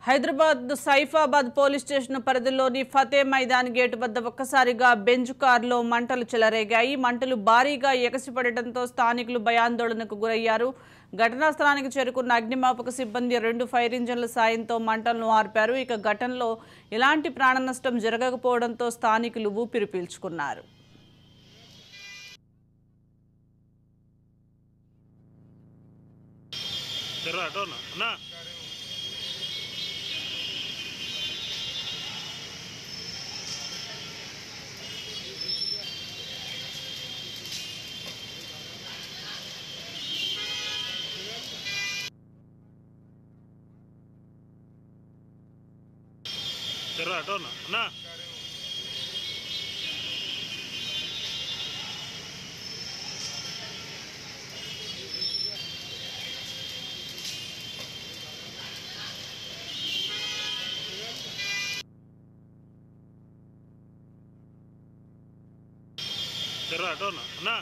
Hyderabad Saifabad police station పరిధిలోని Fateh Maidan gate వద్ద ఒక్కసారిగా బెంజ్ కారులో మంటలు చెలరేగాయి. మంటలు భారీగా ఎగసిపడటంతో స్థానికులు భయాందోళనకు గురయ్యారు. ఘటనా స్థలానికి చేరుకున్న అగ్నిమాపక సిబ్బంది 2 ఫైర్ ఇంజన్ల సాయంతో మంటలను ఆర్పారు. ఇక ఘటనలో ఎలాంటి ప్రాణ నష్టం జరగకపోవడంతో స్థానికులు ఊపిరి పీల్చుకున్నారు. అన్నా అన్నా